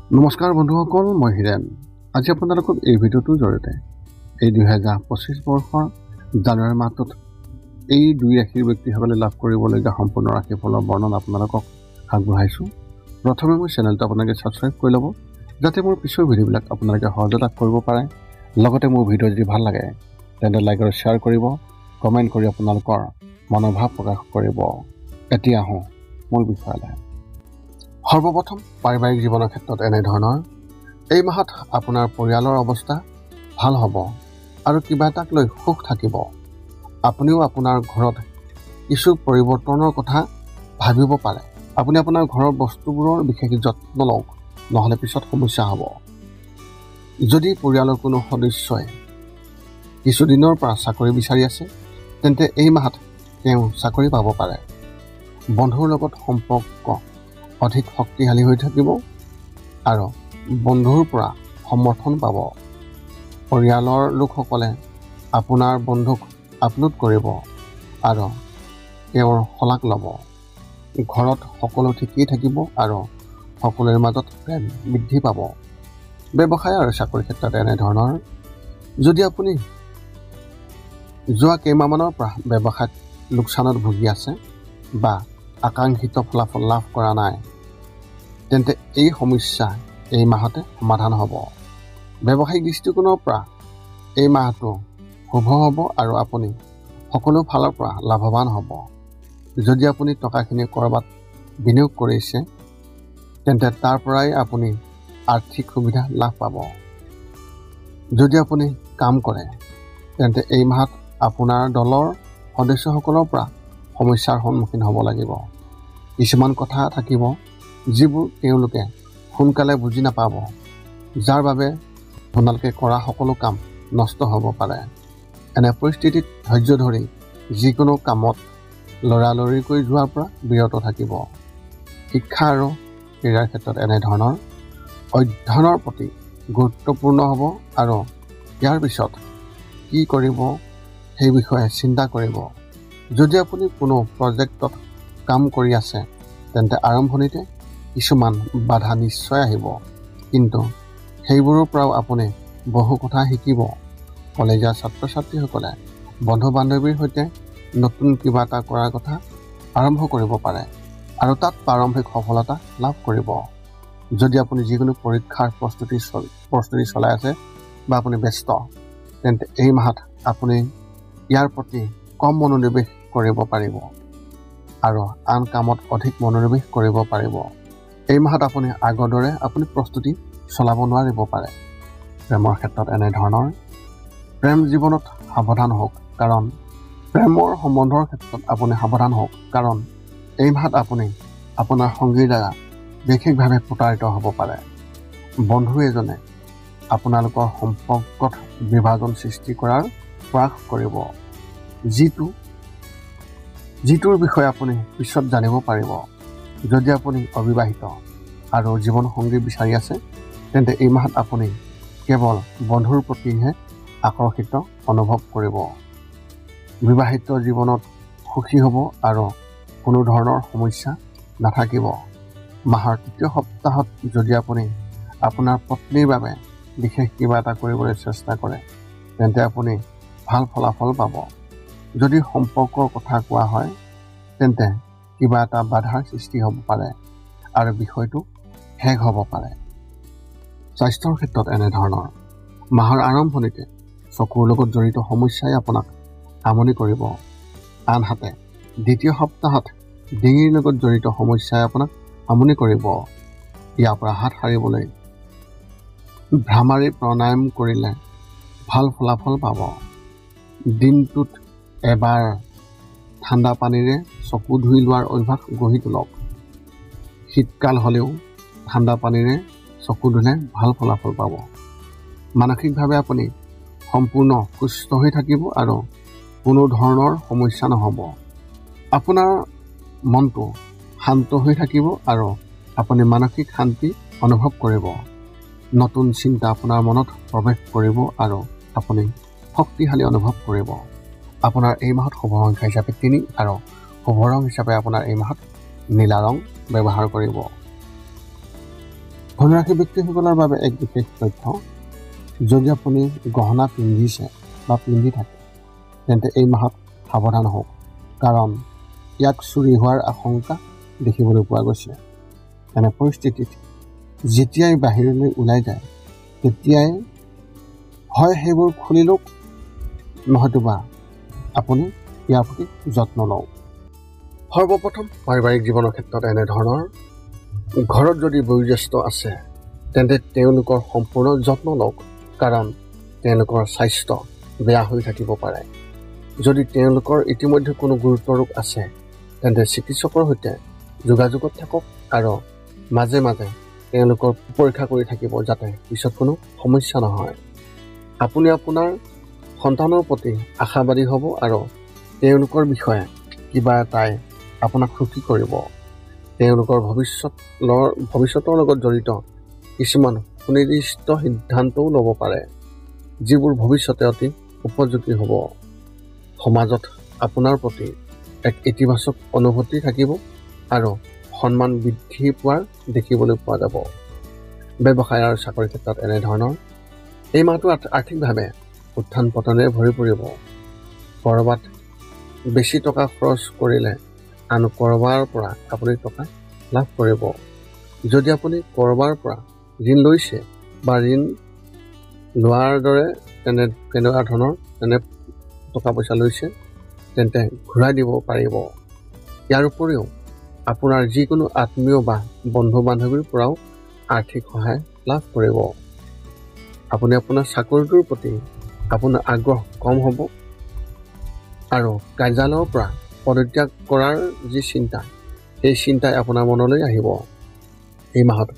নমস্কাৰ বন্ধুসকল, মই হিৰেন। আজি আপোনালোকক এই ভিডিঅ'টোৰ জৰিয়তে এই 2025 বৰ্ষৰ জানুৱাৰী মাহটোত এই দুই ৰাশিৰ ব্যক্তিসকলে লাভ কৰিবলগীয়া সম্পূৰ্ণ ৰাশিফলৰ বৰ্ণনা আপোনালোকক আগবঢ়াইছোঁ। প্ৰথমে মোৰ চেনেলটো আপোনালোকে ছাবস্ক্ৰাইব কৰি ল'ব, যাতে মোৰ পিছৰ ভিডিঅ'বিলাক আপোনালোকে সহজে লাভ কৰিব পাৰে। লগতে মোৰ ভিডিঅ' যদি ভাল লাগে তেন্তে লাইক আৰু শ্বেয়াৰ কৰিব, কমেণ্ট কৰি আপোনালোকৰ মনোভাৱ প্ৰকাশ কৰিব। এতিয়া আহোঁ মূল বিষয়লৈ। সৰ্বপ্ৰথম পাৰিবাৰিক জীৱনৰ ক্ষেত্ৰত এনেধৰণৰ এই মাহত আপোনাৰ পৰিয়ালৰ অৱস্থা ভাল হ'ব আৰু কিবা এটাক লৈ সুখ থাকিব। আপুনিও আপোনাৰ ঘৰত কিছু পৰিৱৰ্তনৰ কথা ভাবিব পাৰে। আপুনি আপোনাৰ ঘৰৰ বস্তুবোৰৰ বিশেষ যত্ন লওক, নহ'লে পিছত সমস্যা হ'ব। যদি পৰিয়ালৰ কোনো সদস্যই কিছুদিনৰ পৰা চাকৰি বিচাৰি আছে, তেন্তে এই মাহত তেওঁ চাকৰি পাব পাৰে। বন্ধুৰ লগত সম্পৰ্ক অধিক শক্তিশালী হৈ থাকিব আৰু বন্ধুৰ পৰা সমৰ্থন পাব। পৰিয়ালৰ লোকসকলে আপোনাৰ বন্ধুক আপলোড কৰিব আৰু তেওঁৰ শলাগ ল'ব। ঘৰত সকলো ঠিকেই থাকিব আৰু সকলোৰে মাজত প্ৰেম বৃদ্ধি পাব। ব্যৱসায় আৰু চাকৰিৰ ক্ষেত্ৰত এনেধৰণৰ যদি আপুনি যোৱা কেইমাহমানৰ পৰা ব্যৱসায়ত লোকচানত ভুগি আছে বা আকাংক্ষিত ফলাফল লাভ কৰা নাই, তেন্তে এই সমস্যা এই মাহতে সমাধান হ'ব। ব্যৱসায়িক দৃষ্টিকোণৰ পৰা এই মাহটো শুভ হ'ব আৰু আপুনি সকলো ফালৰ পৰা লাভৱান হ'ব। যদি আপুনি টকাখিনি ক'ৰবাত বিনিয়োগ কৰিছে, তেন্তে তাৰ পৰাই আপুনি আৰ্থিক সুবিধা লাভ পাব। যদি আপুনি কাম কৰে, তেন্তে এই মাহত আপোনাৰ দলৰ সদস্যসকলৰ পৰা সমস্যাৰ সন্মুখীন হ'ব লাগিব। কিছুমান কথা থাকিব যিবোৰ তেওঁলোকে সোনকালে বুজি নাপাব, যাৰ বাবে আপোনালোকে কৰা সকলো কাম নষ্ট হ'ব পাৰে। এনে পৰিস্থিতিত ধৈৰ্য ধৰি যিকোনো কামত লৰালৰিকৈ যোৱাৰ পৰা বিৰত থাকিব। শিক্ষা আৰু ক্ৰীড়াৰ ক্ষেত্ৰত এনেধৰণৰ অধ্যয়নৰ প্ৰতি গুৰুত্বপূৰ্ণ হ'ব আৰু ইয়াৰ পিছত কি কৰিব সেই বিষয়ে চিন্তা কৰিব। যদি আপুনি কোনো প্ৰজেক্টত কাম কৰি আছে, তেন্তে আৰম্ভণিতে কিছুমান বাধা নিশ্চয় আহিব, কিন্তু সেইবোৰৰ পৰাও আপুনি বহু কথা শিকিব। কলেজীয়া ছাত্ৰ ছাত্ৰীসকলে বন্ধু বান্ধৱীৰ সৈতে নতুন কিবা এটা কৰাৰ কথা আৰম্ভ কৰিব পাৰে আৰু তাত প্ৰাৰম্ভিক সফলতা লাভ কৰিব। যদি আপুনি যিকোনো পৰীক্ষাৰ প্ৰস্তুতি চলাই আছে বা আপুনি ব্যস্ত, তেন্তে এই মাহত আপুনি ইয়াৰ প্ৰতি কম মনোনিৱেশ কৰিব পাৰিব আৰু আন কামত অধিক মনোনিৱেশ কৰিব পাৰিব। এই মাহত আপুনি আগৰ দৰে আপুনি প্ৰস্তুতি চলাব নোৱাৰিব পাৰে। প্ৰেমৰ ক্ষেত্ৰত এনেধৰণৰ প্ৰেম জীৱনত সাৱধান হওক, কাৰণ প্ৰেমৰ সম্বন্ধৰ ক্ষেত্ৰত আপুনি সাৱধান হওক, কাৰণ এই মাহত আপুনি আপোনাৰ সংগীৰ দ্বাৰা বিশেষভাৱে প্ৰতাৰিত হ'ব পাৰে। বন্ধু এজনে আপোনালোকৰ সম্পৰ্কত বিভাজন সৃষ্টি কৰাৰ প্ৰয়াস কৰিব, যিটোৰ বিষয়ে আপুনি পিছত জানিব পাৰিব। যদি আপুনি অবিবাহিত আৰু জীৱন সংগী বিচাৰি আছে, তেন্তে এই মাহত আপুনি কেৱল বন্ধুৰ প্ৰতিহে আকৰ্ষিত অনুভৱ কৰিব। বিবাহিত জীৱনত সুখী হ'ব আৰু কোনো ধৰণৰ সমস্যা নাথাকিব। মাহৰ তৃতীয় সপ্তাহত যদি আপুনি আপোনাৰ পত্নীৰ বাবে বিশেষ কিবা এটা কৰিবলৈ চেষ্টা কৰে, তেন্তে আপুনি ভাল ফলাফল পাব। যদি সম্পৰ্কৰ কথা কোৱা হয়, তেন্তে কিবা এটা বাধাৰ সৃষ্টি হ'ব পাৰে আৰু বিষয়টো শেষ হ'ব পাৰে। স্বাস্থ্যৰ ক্ষেত্ৰত এনেধৰণৰ মাহৰ আৰম্ভণিতে চকুৰ লগত জড়িত সমস্যাই আপোনাক আমনি কৰিব। আনহাতে দ্বিতীয় সপ্তাহত ডিঙিৰ লগত জড়িত সমস্যাই আপোনাক আমনি কৰিব। ইয়াৰ পৰা হাত সাৰিবলৈ ভ্ৰামাৰী প্ৰাণায়াম কৰিলে ভাল ফলাফল পাব। দিনটোত এবাৰ ঠাণ্ডা পানীৰে চকু ধুই লোৱাৰ অভ্যাস গঢ়ি তোলক। শীতকাল হ'লেও ঠাণ্ডা পানীৰে চকু ধুলে ভাল ফলাফল পাব। মানসিকভাৱে আপুনি সম্পূৰ্ণ সুস্থ হৈ থাকিব আৰু কোনো ধৰণৰ সমস্যা নহ'ব। আপোনাৰ মনটো শান্ত হৈ থাকিব আৰু আপুনি মানসিক শান্তি অনুভৱ কৰিব। নতুন চিন্তা আপোনাৰ মনত প্ৰৱেশ কৰিব আৰু আপুনি শক্তিশালী অনুভৱ কৰিব। আপোনাৰ এই মাহত শুভ সংখ্যা হিচাপে 3 আৰু শুভ ৰং হিচাপে আপোনাৰ এই মাহত নীলা ৰং ব্যৱহাৰ কৰিব। ধনৰাশি ব্যক্তিসকলৰ বাবে এক বিশেষ তথ্য, যদি আপুনি গহনা পিন্ধিছে বা পিন্ধি থাকে তেন্তে এই মাহত সাৱধান হওক, কাৰণ ইয়াক চুৰি হোৱাৰ আশংকা দেখিবলৈ পোৱা গৈছে। এনে পৰিস্থিতিত যেতিয়াই বাহিৰলৈ ওলাই যায় তেতিয়াই হয় সেইবোৰ খুলি লওক, নহয়তোবা আপুনি ইয়াৰ প্ৰতি যত্ন লওক। সৰ্বপ্ৰথম পাৰিবাৰিক জীৱনৰ ক্ষেত্ৰত এনেধৰণৰ, ঘৰত যদি বয়োজ্যেষ্ঠ আছে তেন্তে তেওঁলোকৰ সম্পূৰ্ণ যত্ন লওক, কাৰণ তেওঁলোকৰ স্বাস্থ্য বেয়া হৈ থাকিব পাৰে। যদি তেওঁলোকৰ ইতিমধ্যে কোনো গুৰুতৰ ৰোগ আছে তেন্তে চিকিৎসকৰ সৈতে যোগাযোগত থাকক আৰু মাজে মাজে তেওঁলোকৰ পৰীক্ষা কৰি থাকিব, যাতে পিছত কোনো সমস্যা নহয়। আপুনি আপোনাৰ সন্তানৰ প্ৰতি আশাবাদী হ'ব আৰু তেওঁলোকৰ বিষয়ে কিবা এটাই আপোনাক সুখী কৰিব। তেওঁলোকৰ ভৱিষ্যতৰ লগত জড়িত কিছুমান সুনিৰ্দিষ্ট সিদ্ধান্তও ল'ব পাৰে, যিবোৰ ভৱিষ্যতে অতি উপযোগী হ'ব। সমাজত আপোনাৰ প্ৰতি এক ইতিবাচক অনুভূতি থাকিব আৰু সন্মান বৃদ্ধি পোৱাৰ দেখিবলৈ পোৱা যাব। ব্যৱসায় আৰু চাকৰিৰ ক্ষেত্ৰত এনেধৰণৰ, এই মাহটো আৰ্থিকভাৱে উত্থান পতনেৰে ভৰি পৰিব। ক'ৰবাত বেছি টকা খৰচ কৰিলে আন ক'ৰবাৰ পৰা আপুনি টকা লাভ কৰিব। যদি আপুনি ক'ৰবাৰ পৰা ঋণ লৈছে বা ঋণ লোৱাৰ দৰে তেনেকুৱা ধৰণৰ টকা পইচা লৈছে তেন্তে ঘূৰাই দিব পাৰিব। ইয়াৰ উপৰিও আপোনাৰ যিকোনো আত্মীয় বা বন্ধু বান্ধৱীৰ পৰাও আৰ্থিক সহায় লাভ কৰিব। আপুনি আপোনাৰ চাকৰিটোৰ প্ৰতি আপোনাৰ আগ্ৰহ কম হ'ব আৰু কাৰ্যালয়ৰ পৰা পদত্যাগ কৰাৰ যি চিন্তা, সেই চিন্তাই আপোনাৰ মনলৈ আহিব। এই মাহত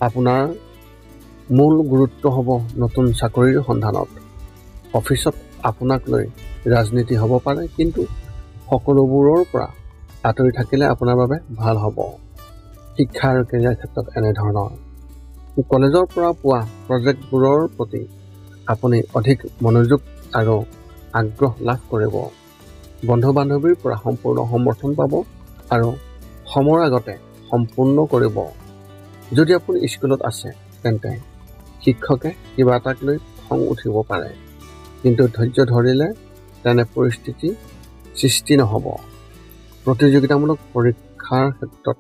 আপোনাৰ মূল গুৰুত্ব হ'ব নতুন চাকৰিৰ সন্ধানত। অফিচত আপোনাক লৈ ৰাজনীতি হ'ব পাৰে, কিন্তু সকলোবোৰৰ পৰা আঁতৰি থাকিলে আপোনাৰ বাবে ভাল হ'ব। শিক্ষা আৰু কেৰিয়াৰ ক্ষেত্ৰত এনেধৰণৰ, কলেজৰ পৰা পোৱা প্ৰজেক্টবোৰৰ প্ৰতি আপুনি অধিক মনোযোগ আৰু আগ্ৰহ লাভ কৰিব। বন্ধু বান্ধৱীৰ পৰা সম্পূৰ্ণ সমৰ্থন পাব আৰু সময়ৰ আগতে সম্পূৰ্ণ কৰিব। যদি আপুনি স্কুলত আছে তেন্তে শিক্ষকে কিবা এটাক লৈ খং উঠিব পাৰে, কিন্তু ধৈৰ্য ধৰিলে তেনে পৰিস্থিতি সৃষ্টি নহ'ব। প্ৰতিযোগিতামূলক পৰীক্ষাৰ ক্ষেত্ৰত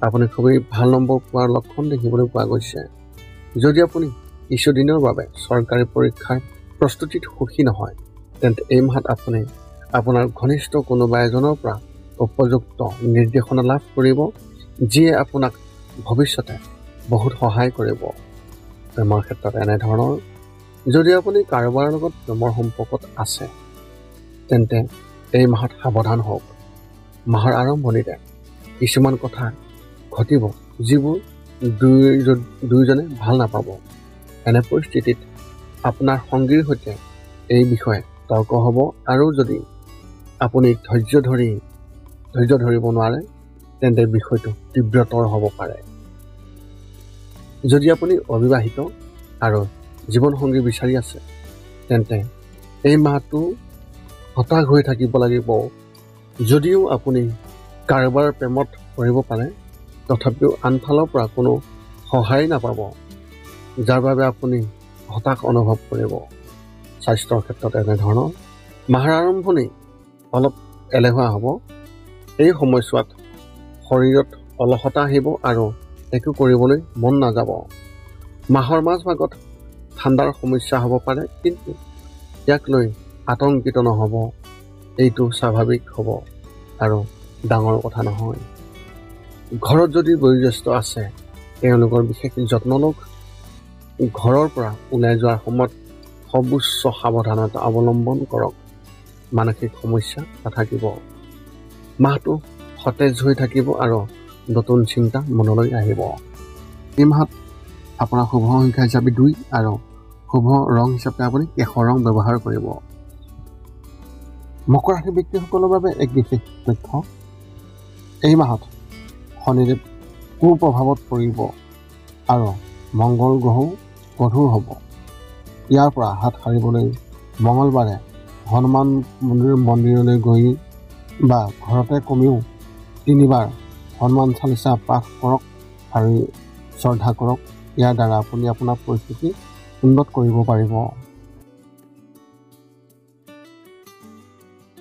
আপুনি খুবেই ভাল নম্বৰ পোৱাৰ লক্ষণ দেখিবলৈ পোৱা গৈছে। যদি আপুনি কিছুদিনৰ বাবে চৰকাৰী পৰীক্ষাৰ প্ৰস্তুতিত সুখী নহয় তেন্তে এই মাহত আপুনি আপোনাৰ ঘনিষ্ঠ কোনোবা এজনৰ পৰা উপযুক্ত নিৰ্দেশনা লাভ কৰিব, যিয়ে আপোনাক ভৱিষ্যতে বহুত সহায় কৰিব। প্ৰেমৰ ক্ষেত্ৰত এনেধৰণৰ, যদি আপুনি কাৰোবাৰ লগত প্ৰেমৰ সম্পৰ্কত আছে তেন্তে এই মাহত সাৱধান হওক। মাহৰ আৰম্ভণিতে কিছুমান কথা ঘটিব যিবোৰ দুয়োজনে ভাল নাপাব। এনে পৰিস্থিতিত আপোনাৰ সংগীৰ সৈতে এই বিষয়ে তৰ্ক হ'ব, আৰু যদি আপুনি ধৈৰ্য ধৰিব নোৱাৰে তেন্তে বিষয়টো তীব্ৰতৰ হ'ব পাৰে। যদি আপুনি অবিবাহিত আৰু জীৱনসংগী বিচাৰি আছে তেন্তে এই মাহটো হতাশ হৈ থাকিব লাগিব। যদিও আপুনি কাৰোবাৰ প্ৰেমত পৰিব পাৰে, তথাপিও আনফালৰ পৰা কোনো সহায় নাপাব, যাৰ বাবে আপুনি হতাশ অনুভৱ কৰিব। স্বাস্থ্যৰ ক্ষেত্ৰত এনেধৰণৰ, মাহৰ আৰম্ভণি অলপ এলেহুৱা হ'ব। এই সময়ছোৱাত শৰীৰত অলসতা আহিব আৰু একো কৰিবলৈ মন নাযাব। মাহৰ মাজভাগত ঠাণ্ডাৰ সমস্যা হ'ব পাৰে, কিন্তু ইয়াক লৈ আতংকিত নহ'ব। এইটো স্বাভাৱিক হ'ব আৰু ডাঙৰ কথা নহয়। ঘৰত যদি বয়োজ্যেষ্ঠ আছে তেওঁলোকৰ বিশেষ যত্ন লওক। ঘৰৰ পৰা ওলাই যোৱাৰ সময়ত সৰ্বোচ্চ সাৱধানতা অৱলম্বন কৰক। মানসিক সমস্যা নাথাকিব। মাহটো সতেজ হৈ থাকিব আৰু নতুন চিন্তা মনলৈ আহিব। এই মাহত আপোনাৰ শুভ সংখ্যা হিচাপে 2 আৰু শুভ ৰং হিচাপে আপুনি কেশৰ ৰং ব্যৱহাৰ কৰিব। মকৰ ৰাশি ব্যক্তিসকলৰ বাবে এক বিশেষ তথ্য, এই মাহত শনিদেৱ কুপ্ৰভাৱত পৰিব আৰু মংগল গ্ৰহও গধুৰ হ'ব। ইয়াৰ পৰা হাত সাৰিবলৈ মঙলবাৰে হনুমান মন্দিৰলৈ গৈ বা ঘৰতে কমেও 3 বাৰ হনুমান চালিচা পাঠ কৰক আৰু শ্ৰদ্ধা কৰক। ইয়াৰ দ্বাৰা আপুনি আপোনাৰ পৰিস্থিতি উন্নত কৰিব পাৰিব।